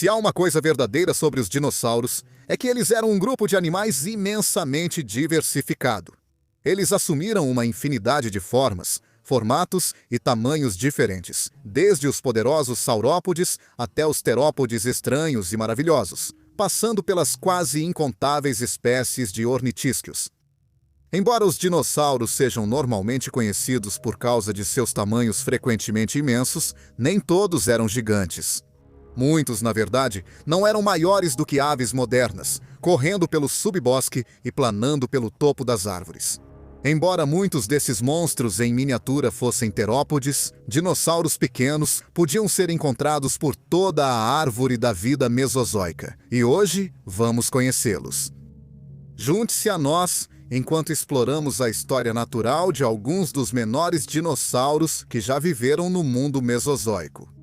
Se há uma coisa verdadeira sobre os dinossauros, é que eles eram um grupo de animais imensamente diversificado. Eles assumiram uma infinidade de formas, formatos e tamanhos diferentes, desde os poderosos saurópodes até os terópodes estranhos e maravilhosos, passando pelas quase incontáveis espécies de ornitísquios. Embora os dinossauros sejam normalmente conhecidos por causa de seus tamanhos frequentemente imensos, nem todos eram gigantes. Muitos, na verdade, não eram maiores do que aves modernas, correndo pelo subbosque e planando pelo topo das árvores. Embora muitos desses monstros em miniatura fossem terópodes, dinossauros pequenos podiam ser encontrados por toda a árvore da vida mesozoica, e hoje vamos conhecê-los. Junte-se a nós enquanto exploramos a história natural de alguns dos menores dinossauros que já viveram no mundo mesozoico.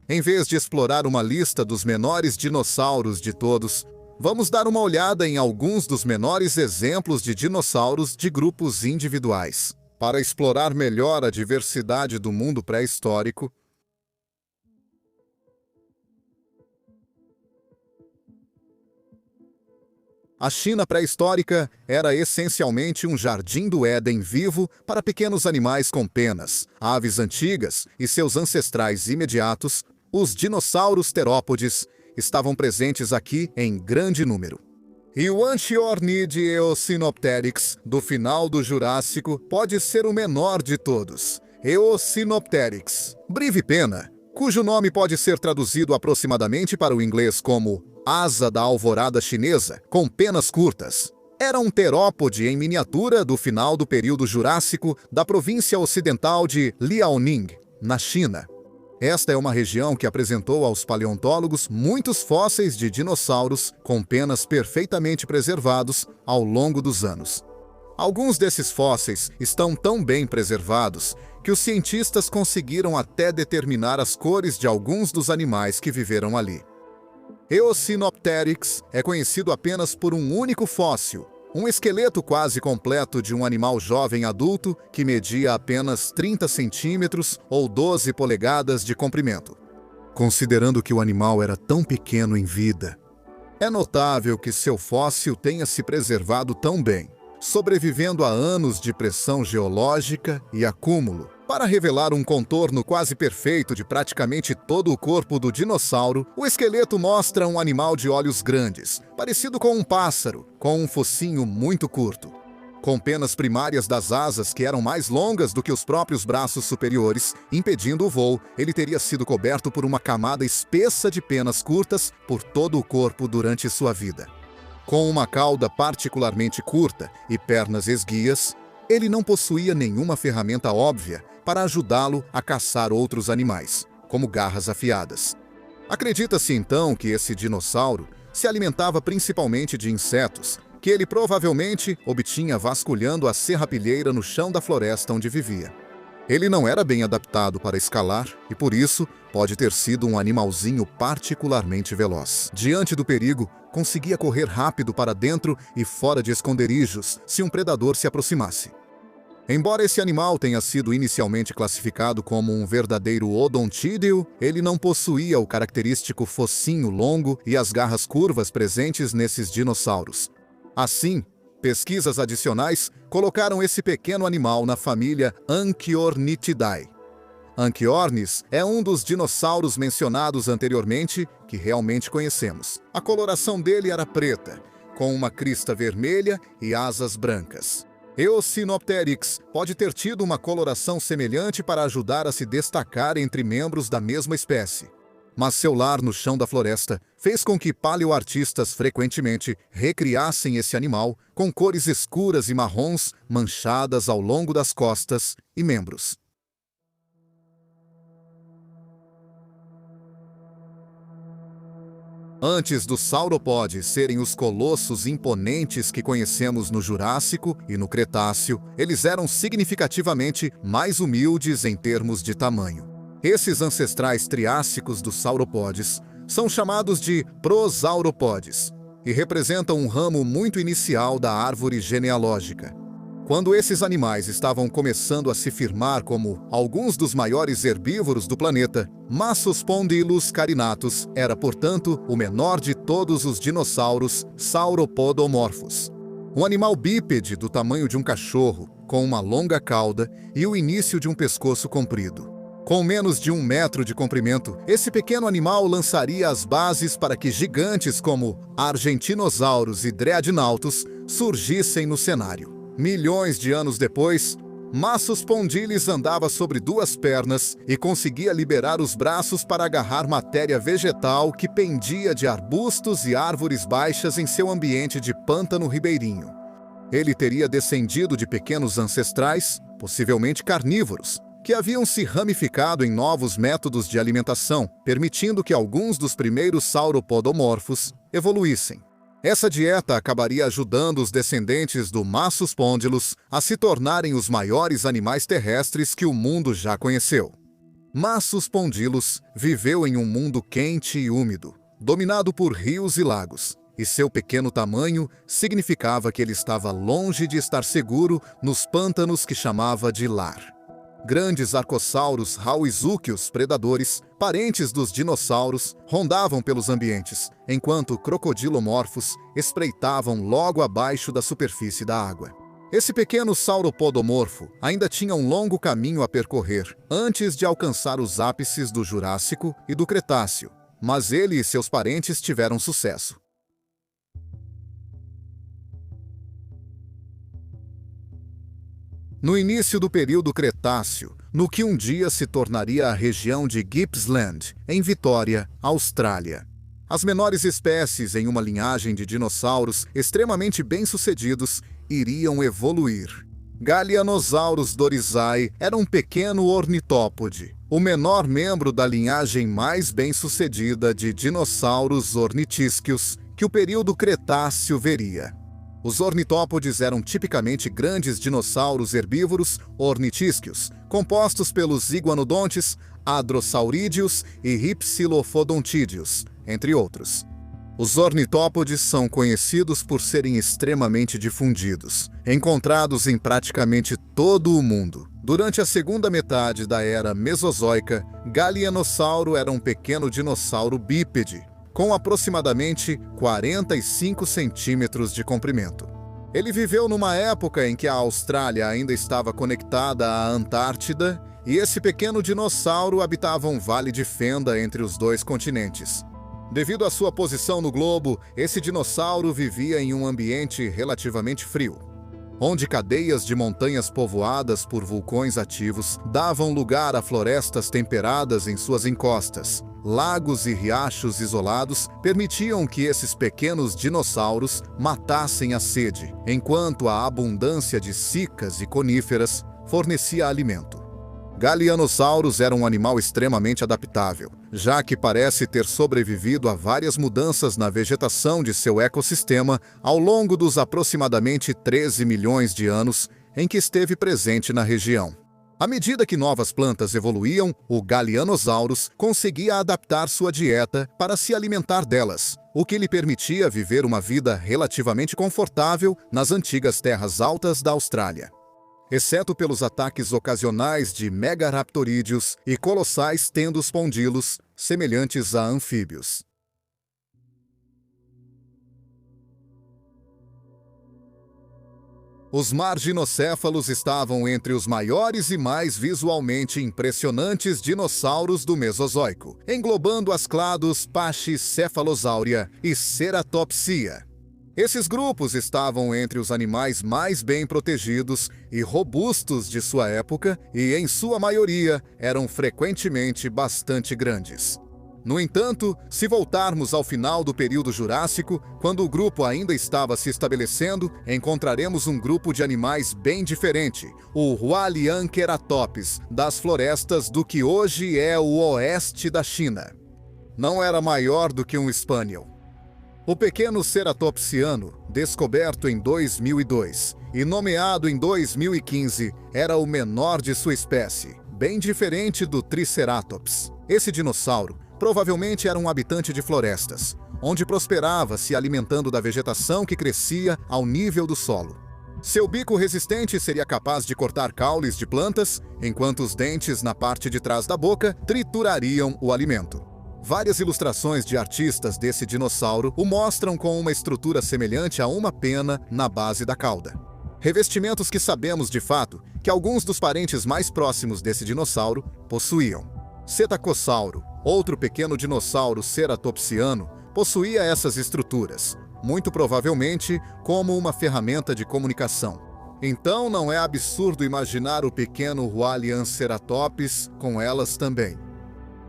Em vez de explorar uma lista dos menores dinossauros de todos, vamos dar uma olhada em alguns dos menores exemplos de dinossauros de grupos individuais. Para explorar melhor a diversidade do mundo pré-histórico, a China pré-histórica era essencialmente um jardim do Éden vivo para pequenos animais com penas, aves antigas e seus ancestrais imediatos, os dinossauros terópodes, estavam presentes aqui em grande número. E o Anchiornid Eosinopteryx, do final do Jurássico, pode ser o menor de todos. Eosinopteryx, brivipena, cujo nome pode ser traduzido aproximadamente para o inglês como asa da alvorada chinesa, com penas curtas. Era um terópode em miniatura do final do período Jurássico da província ocidental de Liaoning, na China. Esta é uma região que apresentou aos paleontólogos muitos fósseis de dinossauros com penas perfeitamente preservados ao longo dos anos. Alguns desses fósseis estão tão bem preservados que os cientistas conseguiram até determinar as cores de alguns dos animais que viveram ali. Eosinopteryx é conhecido apenas por um único fóssil, um esqueleto quase completo de um animal jovem adulto que media apenas 30 centímetros ou 12 polegadas de comprimento. Considerando que o animal era tão pequeno em vida, é notável que seu fóssil tenha se preservado tão bem, sobrevivendo a anos de pressão geológica e acúmulo. Para revelar um contorno quase perfeito de praticamente todo o corpo do dinossauro, o esqueleto mostra um animal de olhos grandes, parecido com um pássaro, com um focinho muito curto. Com penas primárias das asas que eram mais longas do que os próprios braços superiores, impedindo o voo, ele teria sido coberto por uma camada espessa de penas curtas por todo o corpo durante sua vida. Com uma cauda particularmente curta e pernas esguias, ele não possuía nenhuma ferramenta óbvia para ajudá-lo a caçar outros animais, como garras afiadas. Acredita-se então que esse dinossauro se alimentava principalmente de insetos, que ele provavelmente obtinha vasculhando a serrapilheira no chão da floresta onde vivia. Ele não era bem adaptado para escalar e, por isso, pode ter sido um animalzinho particularmente veloz. Diante do perigo, conseguia correr rápido para dentro e fora de esconderijos se um predador se aproximasse. Embora esse animal tenha sido inicialmente classificado como um verdadeiro odontídeo, ele não possuía o característico focinho longo e as garras curvas presentes nesses dinossauros. Assim, pesquisas adicionais colocaram esse pequeno animal na família Anchiornithidae. Anchiornis é um dos dinossauros mencionados anteriormente que realmente conhecemos. A coloração dele era preta, com uma crista vermelha e asas brancas. Eosinopteryx pode ter tido uma coloração semelhante para ajudar a se destacar entre membros da mesma espécie. Mas seu lar no chão da floresta fez com que paleoartistas frequentemente recriassem esse animal com cores escuras e marrons manchadas ao longo das costas e membros. Antes dos sauropodes serem os colossos imponentes que conhecemos no Jurássico e no Cretáceo, eles eram significativamente mais humildes em termos de tamanho. Esses ancestrais triássicos dos sauropodes são chamados de prosauropodes e representam um ramo muito inicial da árvore genealógica. Quando esses animais estavam começando a se firmar como alguns dos maiores herbívoros do planeta, Massospondylus carinatus era, portanto, o menor de todos os dinossauros sauropodomorfos. Um animal bípede do tamanho de um cachorro, com uma longa cauda e o início de um pescoço comprido. Com menos de 1 metro de comprimento, esse pequeno animal lançaria as bases para que gigantes como Argentinosaurus e Dreadnoughtus surgissem no cenário. Milhões de anos depois, Massospondylus andava sobre 2 pernas e conseguia liberar os braços para agarrar matéria vegetal que pendia de arbustos e árvores baixas em seu ambiente de pântano ribeirinho. Ele teria descendido de pequenos ancestrais, possivelmente carnívoros, que haviam se ramificado em novos métodos de alimentação, permitindo que alguns dos primeiros sauropodomorfos evoluíssem. Essa dieta acabaria ajudando os descendentes do Massospondylus a se tornarem os maiores animais terrestres que o mundo já conheceu. Massospondylus viveu em um mundo quente e úmido, dominado por rios e lagos, e seu pequeno tamanho significava que ele estava longe de estar seguro nos pântanos que chamava de lar. Grandes arcossauros rauizúqueos predadores, parentes dos dinossauros, rondavam pelos ambientes, enquanto crocodilomorfos espreitavam logo abaixo da superfície da água. Esse pequeno sauropodomorfo ainda tinha um longo caminho a percorrer antes de alcançar os ápices do Jurássico e do Cretáceo, mas ele e seus parentes tiveram sucesso. No início do período Cretáceo, no que um dia se tornaria a região de Gippsland, em Vitória, Austrália. As menores espécies em uma linhagem de dinossauros extremamente bem-sucedidos iriam evoluir. Galianosaurus dorisai era um pequeno ornitópode, o menor membro da linhagem mais bem-sucedida de dinossauros ornitísquios que o período Cretáceo veria. Os ornitópodes eram tipicamente grandes dinossauros herbívoros ornitísquios, compostos pelos iguanodontes, hadrossaurídeos e hypsilophodontídeos, entre outros. Os ornitópodes são conhecidos por serem extremamente difundidos, encontrados em praticamente todo o mundo. Durante a segunda metade da era Mesozoica, Galianossauro era um pequeno dinossauro bípede, com aproximadamente 45 centímetros de comprimento. Ele viveu numa época em que a Austrália ainda estava conectada à Antártida e esse pequeno dinossauro habitava um vale de fenda entre os 2 continentes. Devido à sua posição no globo, esse dinossauro vivia em um ambiente relativamente frio, onde cadeias de montanhas povoadas por vulcões ativos davam lugar a florestas temperadas em suas encostas. Lagos e riachos isolados permitiam que esses pequenos dinossauros matassem a sede, enquanto a abundância de cicas e coníferas fornecia alimento. Galianossauros era um animal extremamente adaptável, já que parece ter sobrevivido a várias mudanças na vegetação de seu ecossistema ao longo dos aproximadamente 13 milhões de anos em que esteve presente na região. À medida que novas plantas evoluíam, o Galianosaurus conseguia adaptar sua dieta para se alimentar delas, o que lhe permitia viver uma vida relativamente confortável nas antigas terras altas da Austrália. Exceto pelos ataques ocasionais de megaraptorídeos e colossais tendospondylos, semelhantes a anfíbios. Os marginocéfalos estavam entre os maiores e mais visualmente impressionantes dinossauros do Mesozoico, englobando as clados Pachycephalosauria e Ceratopsia. Esses grupos estavam entre os animais mais bem protegidos e robustos de sua época e, em sua maioria, eram frequentemente bastante grandes. No entanto, se voltarmos ao final do período Jurássico, quando o grupo ainda estava se estabelecendo, encontraremos um grupo de animais bem diferente, o Hualianceratops, das florestas do que hoje é o oeste da China. Não era maior do que um spaniel. O pequeno ceratopsiano, descoberto em 2002 e nomeado em 2015, era o menor de sua espécie, bem diferente do Triceratops. Esse dinossauro provavelmente era um habitante de florestas, onde prosperava se alimentando da vegetação que crescia ao nível do solo. Seu bico resistente seria capaz de cortar caules de plantas, enquanto os dentes na parte de trás da boca triturariam o alimento. Várias ilustrações de artistas desse dinossauro o mostram com uma estrutura semelhante a uma pena na base da cauda. Revestimentos que sabemos de fato que alguns dos parentes mais próximos desse dinossauro possuíam. Cetacossauro, outro pequeno dinossauro ceratopsiano, possuía essas estruturas, muito provavelmente como uma ferramenta de comunicação. Então não é absurdo imaginar o pequeno Hualianceratops com elas também.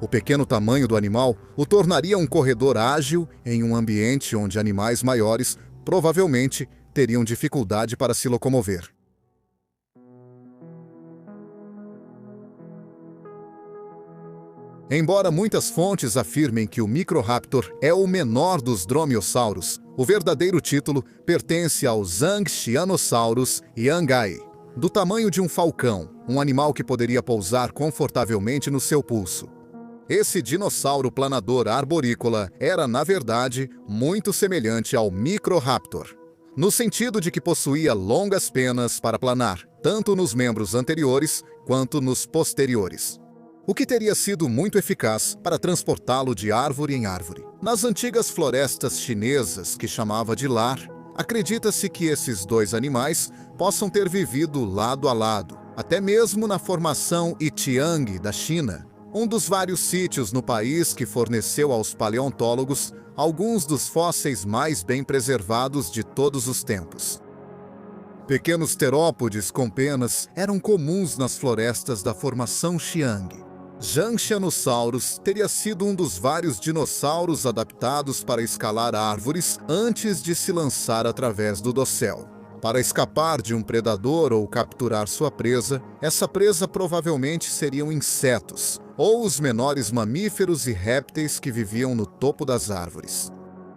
O pequeno tamanho do animal o tornaria um corredor ágil em um ambiente onde animais maiores provavelmente teriam dificuldade para se locomover. Embora muitas fontes afirmem que o Microraptor é o menor dos dromeossauros, o verdadeiro título pertence ao Zhangxianosaurus yangai, do tamanho de um falcão, um animal que poderia pousar confortavelmente no seu pulso. Esse dinossauro planador arborícola era, na verdade, muito semelhante ao Microraptor, no sentido de que possuía longas penas para planar, tanto nos membros anteriores quanto nos posteriores, o que teria sido muito eficaz para transportá-lo de árvore em árvore. Nas antigas florestas chinesas, que chamava de lar, acredita-se que esses dois animais possam ter vivido lado a lado, até mesmo na formação Itiang da China, um dos vários sítios no país que forneceu aos paleontólogos alguns dos fósseis mais bem preservados de todos os tempos. Pequenos terópodes com penas eram comuns nas florestas da formação Xiang. Zhangxianosaurus teria sido um dos vários dinossauros adaptados para escalar árvores antes de se lançar através do dossel. Para escapar de um predador ou capturar sua presa, essa presa provavelmente seriam insetos, ou os menores mamíferos e répteis que viviam no topo das árvores.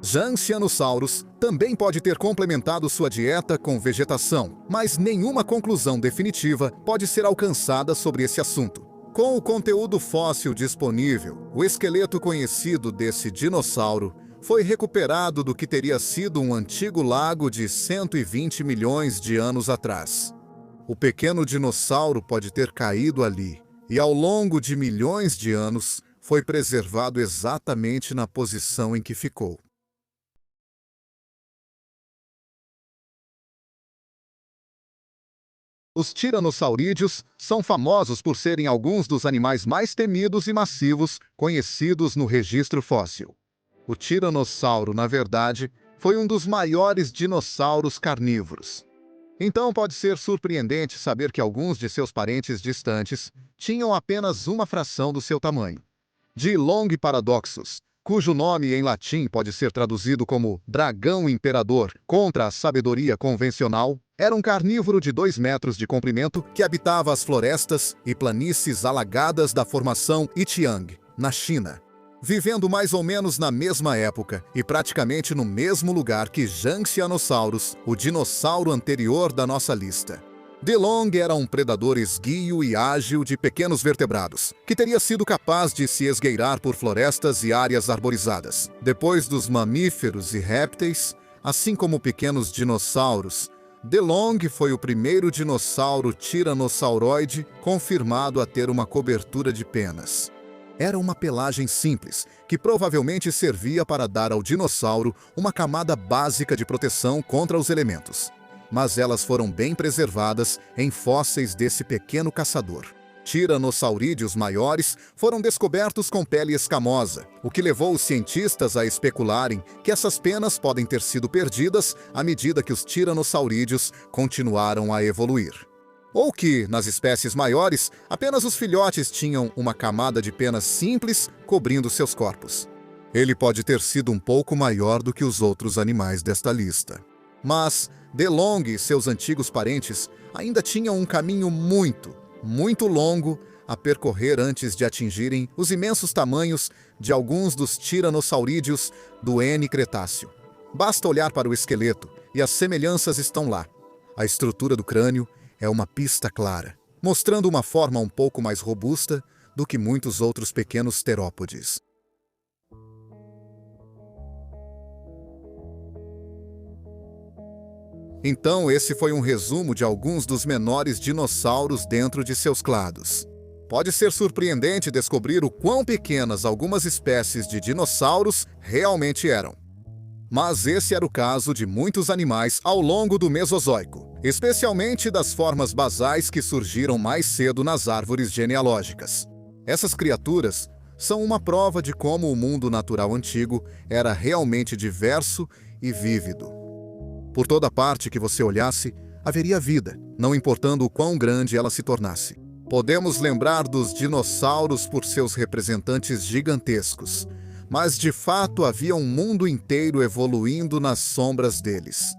Zhangxianosaurus também pode ter complementado sua dieta com vegetação, mas nenhuma conclusão definitiva pode ser alcançada sobre esse assunto. Com o conteúdo fóssil disponível, o esqueleto conhecido desse dinossauro foi recuperado do que teria sido um antigo lago de 120 milhões de anos atrás. O pequeno dinossauro pode ter caído ali, e ao longo de milhões de anos foi preservado exatamente na posição em que ficou. Os tiranossaurídeos são famosos por serem alguns dos animais mais temidos e massivos conhecidos no registro fóssil. O tiranossauro, na verdade, foi um dos maiores dinossauros carnívoros. Então pode ser surpreendente saber que alguns de seus parentes distantes tinham apenas uma fração do seu tamanho. Dilongoparadoxus, cujo nome em latim pode ser traduzido como dragão imperador contra a sabedoria convencional, era um carnívoro de 2 metros de comprimento que habitava as florestas e planícies alagadas da formação Itiang, na China, vivendo mais ou menos na mesma época e praticamente no mesmo lugar que Zhangxianosaurus, o dinossauro anterior da nossa lista. Delong era um predador esguio e ágil de pequenos vertebrados, que teria sido capaz de se esgueirar por florestas e áreas arborizadas. Depois dos mamíferos e répteis, assim como pequenos dinossauros, Delong foi o primeiro dinossauro tiranossauroide confirmado a ter uma cobertura de penas. Era uma pelagem simples, que provavelmente servia para dar ao dinossauro uma camada básica de proteção contra os elementos. Mas elas foram bem preservadas em fósseis desse pequeno caçador. Tiranossaurídeos maiores foram descobertos com pele escamosa, o que levou os cientistas a especularem que essas penas podem ter sido perdidas à medida que os tiranossaurídeos continuaram a evoluir. Ou que, nas espécies maiores, apenas os filhotes tinham uma camada de penas simples cobrindo seus corpos. Ele pode ter sido um pouco maior do que os outros animais desta lista. Mas Delong e seus antigos parentes ainda tinham um caminho muito longo a percorrer antes de atingirem os imensos tamanhos de alguns dos tiranossaurídeos do N-Cretáceo. Basta olhar para o esqueleto e as semelhanças estão lá. A estrutura do crânio é uma pista clara, mostrando uma forma um pouco mais robusta do que muitos outros pequenos terópodes. Então, esse foi um resumo de alguns dos menores dinossauros dentro de seus clados. Pode ser surpreendente descobrir o quão pequenas algumas espécies de dinossauros realmente eram. Mas esse era o caso de muitos animais ao longo do Mesozoico, especialmente das formas basais que surgiram mais cedo nas árvores genealógicas. Essas criaturas são uma prova de como o mundo natural antigo era realmente diverso e vívido. Por toda parte que você olhasse, haveria vida, não importando o quão grande ela se tornasse. Podemos lembrar dos dinossauros por seus representantes gigantescos, mas de fato havia um mundo inteiro evoluindo nas sombras deles.